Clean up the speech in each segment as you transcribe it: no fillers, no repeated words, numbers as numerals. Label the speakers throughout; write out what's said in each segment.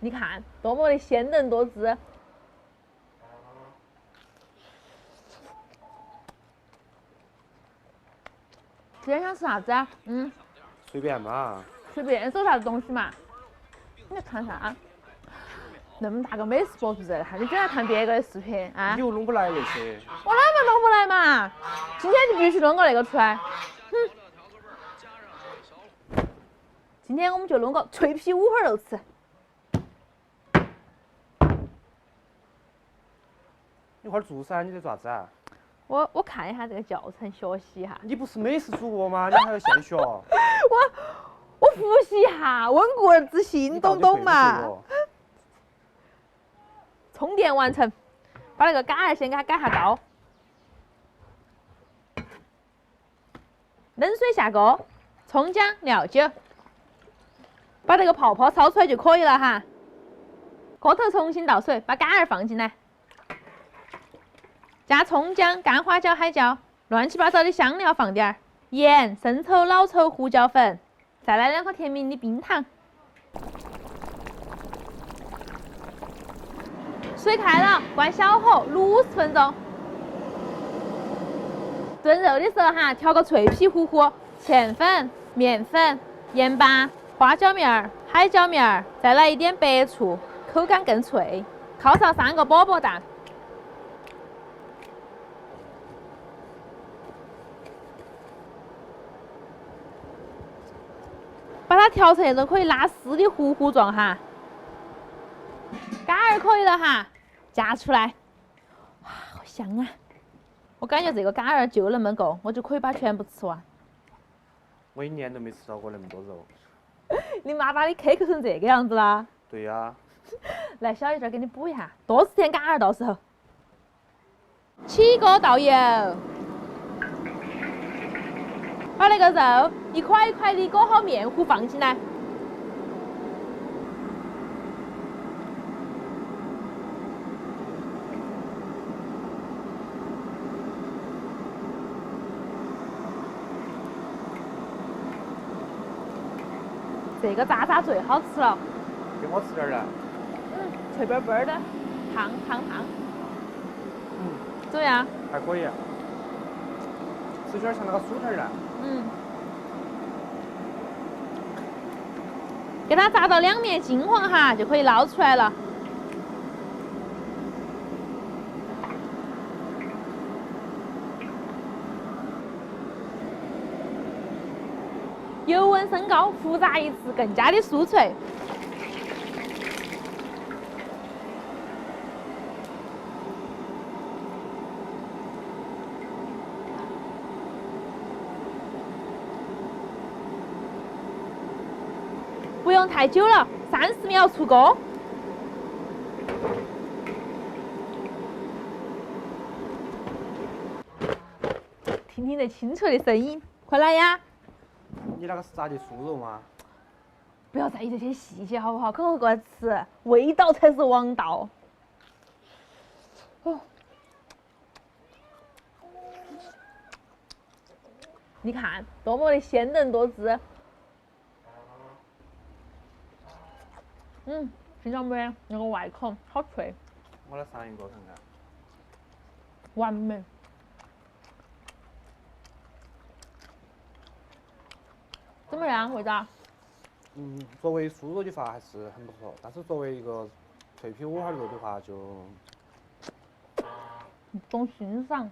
Speaker 1: 你看，多么的鲜嫩多汁。今天想吃啥子啊？
Speaker 2: 随便嘛。
Speaker 1: 随便搜啥子东西嘛。你在看啥？那么大个美食博主在那，你竟然看别个的视频啊？
Speaker 2: 你又弄不来那些。
Speaker 1: 我哪么弄不来嘛？今天就必须弄个那个出来。今天我们就弄个脆皮五花肉吃。
Speaker 2: 你快做噻，你在做啥子啊？
Speaker 1: 我看一下这个教程，学习一下。
Speaker 2: 你不是美食主播吗？你还要现学？
Speaker 1: 我复习一下，温故而知新，懂懂嘛？充电完成，把那个杆儿先给它改下高。冷水下锅，葱姜料酒，把这个泡泡烧出来就可以了哈。锅头重新倒水，把杆儿放进来，加葱姜、干花椒、海椒，乱七八糟的香料放点儿，盐、生抽、老抽、胡椒粉，再来2颗甜蜜的冰糖。水开了，关小火60分钟。炖肉的时候哈，调个脆皮糊糊，芡粉、面粉、盐巴、花椒面、海椒面，再来一点白醋，口感更脆。犒上3个饽饽蛋。把它调成那种可以拉丝的糊糊状哈。杆儿可以了哈，夹出来，哇，好香啊！我感觉这个杆儿就那么够，我就可以把全部吃完。
Speaker 2: 我1年都没吃到过那么多肉。
Speaker 1: 你妈把你苛刻成这个样子啦？
Speaker 2: 对呀。
Speaker 1: 来，小姨这儿给你补一下，多吃点杆儿，到时候。起锅倒油，把那个肉一块一块的裹好面糊放进来。这个渣渣最好吃了。
Speaker 2: 给我吃点儿来。
Speaker 1: 脆嘣嘣的，烫。怎么样？
Speaker 2: 还可以。吃起来像那个薯条儿。
Speaker 1: 给它炸到2面金黄哈，就可以捞出来了。油温升高，复炸一次，更加的酥脆。不用太久了，30秒出锅。听听这清脆的声音，快来呀！
Speaker 2: 你那个是炸的酥肉吗？
Speaker 1: 不要在意这些细节好不好？快过来吃，味道才是王道。哦，你看，多么的鲜嫩多汁。新疆没那个外壳好脆。
Speaker 2: 我来上一个看看。
Speaker 1: 完美。怎么样，味道？
Speaker 2: 作为酥肉的话还是很不错，但是作为一个脆皮五花肉的话就
Speaker 1: 懂欣赏。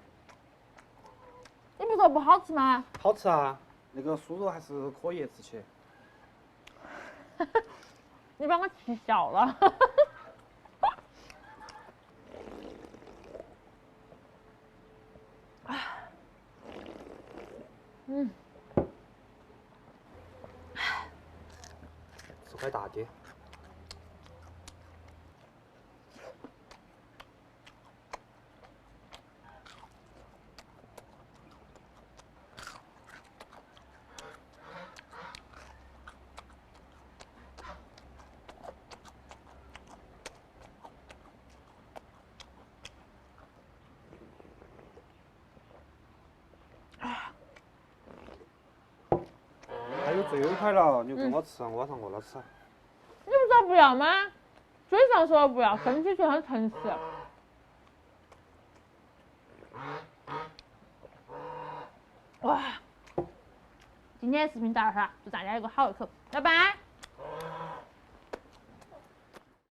Speaker 1: 你不是说不好吃吗？
Speaker 2: 好吃啊，那个酥肉还是可以吃起。
Speaker 1: 你把我气笑了。
Speaker 2: 吃块大的。还有最后一块了，你跟我吃，我上饿了吃。
Speaker 1: 你不是说不要吗？嘴上说不要，身体却很诚实。哇！今天视频到这儿，祝大家有个好胃口，拜拜。